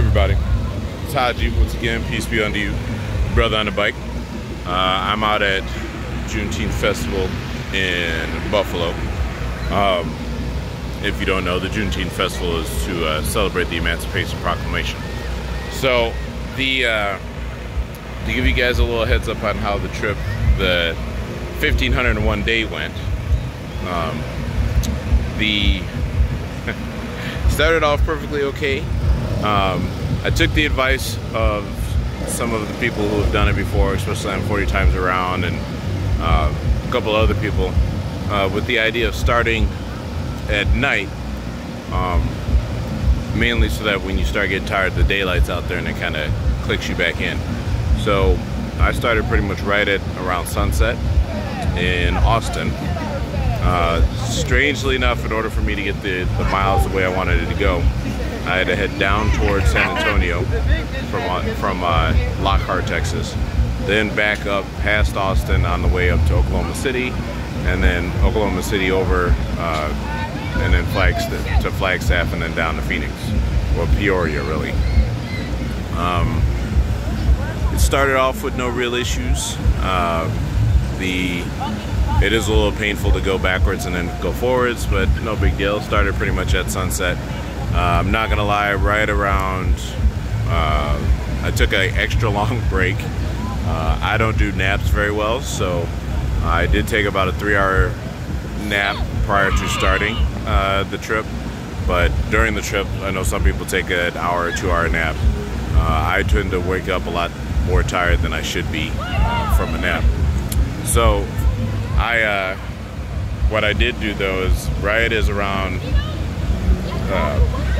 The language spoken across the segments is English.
Everybody, it's Haji once again. Peace be unto you, brother on the bike. I'm out at Juneteenth Festival in Buffalo. If you don't know, the Juneteenth Festival is to celebrate the Emancipation Proclamation. So, to give you guys a little heads up on how the trip, the 1501 day went. Started off perfectly okay. I took the advice of some of the people who have done it before, especially on 40 Times Around, and a couple other people, with the idea of starting at night, mainly so that when you start getting tired, the daylight's out there and it kind of clicks you back in. So I started pretty much right at around sunset in Austin. Strangely enough, in order for me to get the miles the way I wanted it to go, I had to head down towards San Antonio from Lockhart, Texas, then back up past Austin on the way up to Oklahoma City, and then Oklahoma City over, and then Flagstaff, and then down to Phoenix, or Peoria, really. It started off with no real issues. It is a little painful to go backwards and then go forwards, but no big deal. Started pretty much at sunset. I'm not gonna lie, right around, I took an extra long break. I don't do naps very well, so I did take about a 3-hour nap prior to starting the trip. But during the trip, I know some people take an hour or 2-hour nap. I tend to wake up a lot more tired than I should be from a nap. So what I did do though is right as around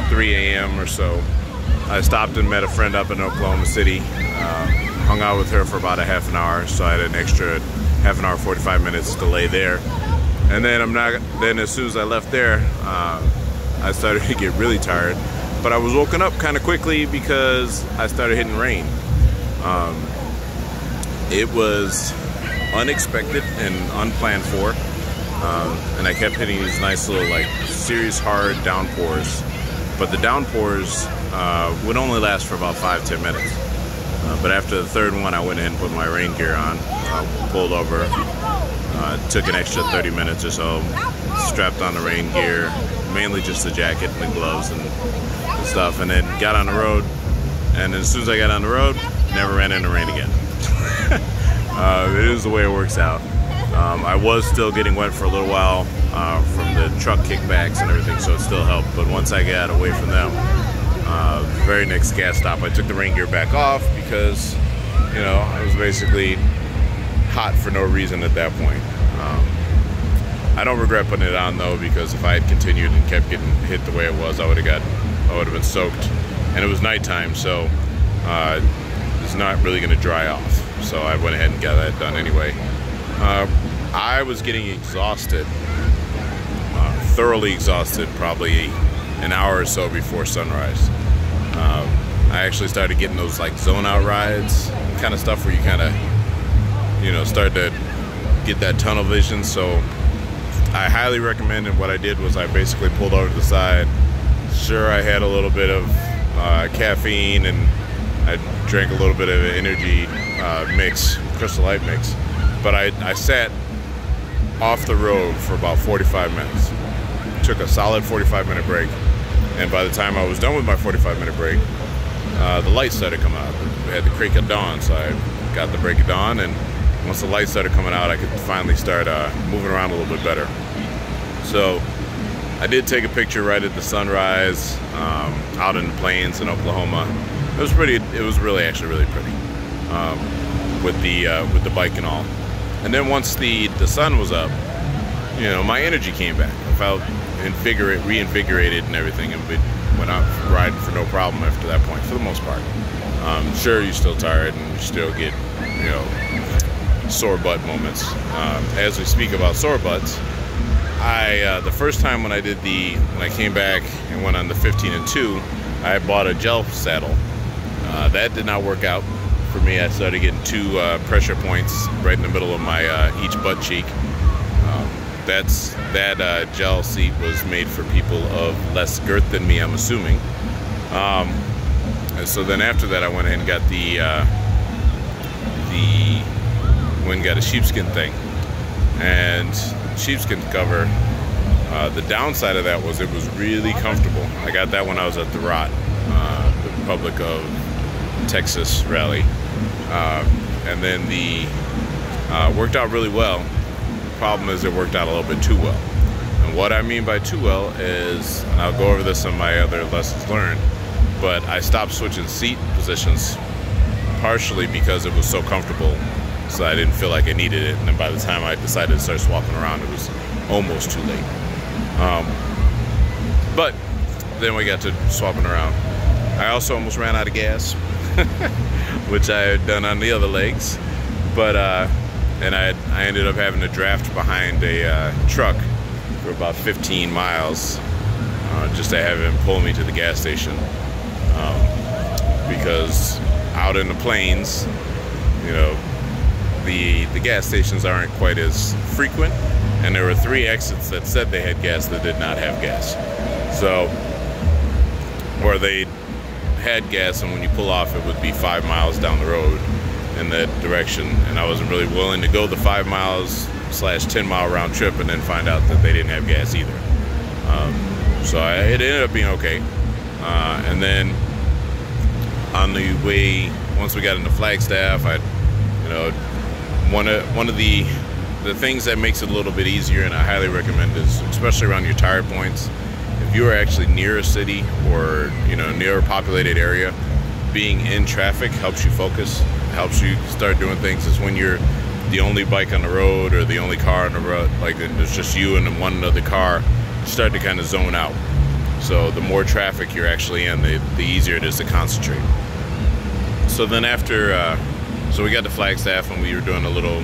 3 a.m. or so, I stopped and met a friend up in Oklahoma City, hung out with her for about a half an hour, so I had an extra half an hour, 45 minutes delay there. And then as soon as I left there, I started to get really tired, but I was woken up kind of quickly because I started hitting rain. It was unexpected and unplanned for, and I kept hitting these nice little serious hard downpours, but the downpours would only last for about 5-10 minutes. But after the third one, I went in and put my rain gear on, pulled over, took an extra 30 minutes or so, strapped on the rain gear, mainly just the jacket and the gloves and stuff, and then got on the road. And as soon as I got on the road, never ran into rain again. It is the way it works out. I was still getting wet for a little while from the truck kickbacks and everything, so it still helped. But once I got away from them, the very next gas stop, I took the rain gear back off because, I was basically hot for no reason at that point. I don't regret putting it on though, because if I had continued and kept getting hit the way it was, I would have been soaked. And it was nighttime, so it's not really going to dry off. So I went ahead and got that done anyway. I was getting exhausted, thoroughly exhausted, probably an hour or so before sunrise. I actually started getting those zone out rides, kind of stuff where you kind of, start to get that tunnel vision. So I highly recommend, and what I did was I basically pulled over to the side. Sure, I had a little bit of caffeine, and I drank a little bit of an energy mix, Crystal Light mix, but I sat off the road for about 45 minutes. Took a solid 45-minute break, and by the time I was done with my 45-minute break, the lights started coming out. We had the break of dawn, so I got the break of dawn, and once the lights started coming out, I could finally start moving around a little bit better. So I did take a picture right at the sunrise out in the plains in Oklahoma. It was pretty. It was actually really pretty with the bike and all. And then once the sun was up, my energy came back. I felt reinvigorated and everything, and we went out riding for no problem after that point, for the most part. Sure, you're still tired and you still get sore butt moments. As we speak about sore butts, the first time when I came back and went on the 15 and 2, I bought a gel saddle. That did not work out for me. I started getting 2 pressure points right in the middle of my each butt cheek. That gel seat was made for people of less girth than me, I'm assuming. And so then after that, I went ahead and got got a sheepskin thing, and sheepskin cover. The downside of that was it was really comfortable. I got that when I was at the ROT, the Republic of Texas rally, and then worked out really well. The problem is it worked out a little bit too well. And what I mean by too well is, and I'll go over this in my other lessons learned, but I stopped switching seat positions partially because it was so comfortable, so I didn't feel like I needed it. And then by the time I decided to start swapping around, it was almost too late. But then we got to swapping around. I also almost ran out of gas, which I had done on the other legs. But and I ended up having to draft behind a truck for about 15 miles just to have him pull me to the gas station, because out in the plains, you know, the gas stations aren't quite as frequent, and there were 3 exits that said they had gas that did not have gas. So, or they had gas, and when you pull off, it would be 5 miles down the road in that direction, and I wasn't really willing to go the 5 miles / 10 mile round trip and then find out that they didn't have gas either. So it ended up being okay. And then on the way, once we got into Flagstaff, one of the things that makes it a little bit easier, and I highly recommend this, especially around your tire points, if you are actually near a city or near a populated area, being in traffic helps you focus, helps you start doing things. It's when you're the only bike on the road or the only car on the road, like it's just you and one other car, you start to kind of zone out. So the more traffic you're actually in, the easier it is to concentrate. So then after, so we got to Flagstaff, and we were doing a little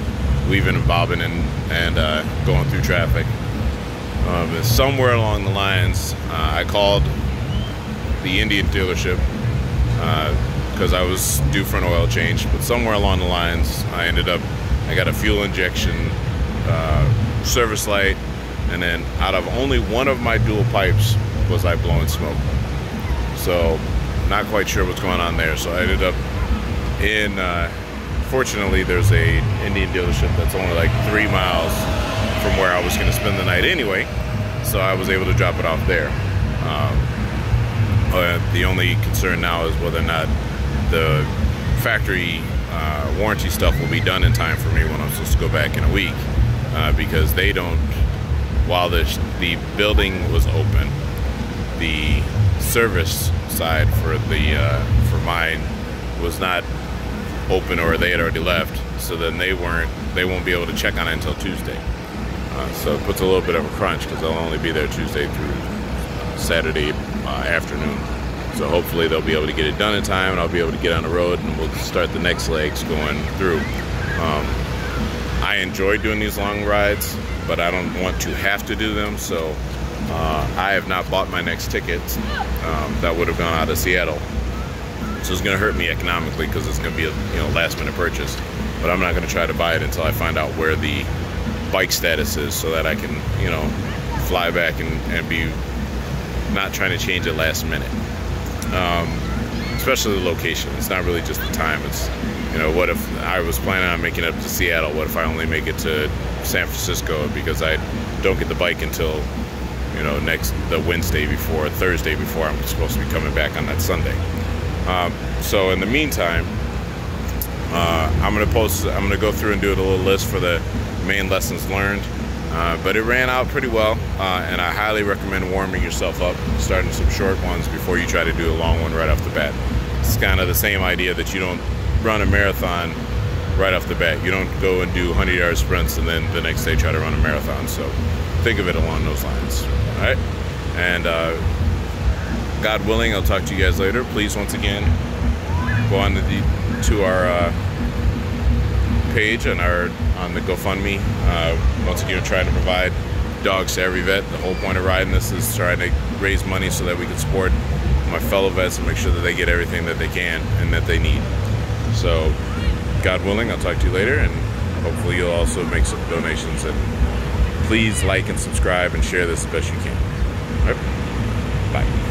weaving and bobbing and going through traffic. And somewhere along the lines, I called the Indian dealership because I was due for an oil change. But somewhere along the lines, I got a fuel injection service light, and then out of only one of my dual pipes was I blowing smoke. So not quite sure what's going on there. So I ended up in, fortunately there's a Indian dealership that's only like 3 miles from where I was going to spend the night anyway. So I was able to drop it off there. The only concern now is whether or not the factory warranty stuff will be done in time for me when I'm supposed to go back in a week, because they don't, while the building was open, the service side for mine was not open, or they had already left, so then they won't be able to check on it until Tuesday. So it puts a little bit of a crunch, because I'll only be there Tuesday through Saturday afternoon. So hopefully they'll be able to get it done in time, and I'll be able to get on the road, and we'll start the next legs going through. I enjoy doing these long rides, but I don't want to have to do them, so I have not bought my next ticket that would have gone out of Seattle. So it's going to hurt me economically, because it's going to be a last minute purchase. But I'm not going to try to buy it until I find out where the bike status is, so that I can fly back and be not trying to change it last minute. Especially the location. It's not really just the time. It's what if I was planning on making it up to Seattle? What if I only make it to San Francisco, because I don't get the bike until the Wednesday before, Thursday before I'm supposed to be coming back on that Sunday. So in the meantime, I'm gonna go through and do a little list for the main lessons learned. But it ran out pretty well, and I highly recommend warming yourself up, starting some short ones before you try to do a long one right off the bat. It's kind of the same idea that you don't run a marathon right off the bat. You don't go and do 100-yard sprints and then the next day try to run a marathon. So think of it along those lines. All right, and God willing, I'll talk to you guys later. Please, once again, go on to our page on the GoFundMe. Once again, we're trying to provide dogs to every vet. The whole point of riding this is trying to raise money so that we can support my fellow vets and make sure that they get everything that they can and that they need. So, God willing, I'll talk to you later, and hopefully you'll also make some donations. And please like and subscribe and share this as best you can. All right? Bye.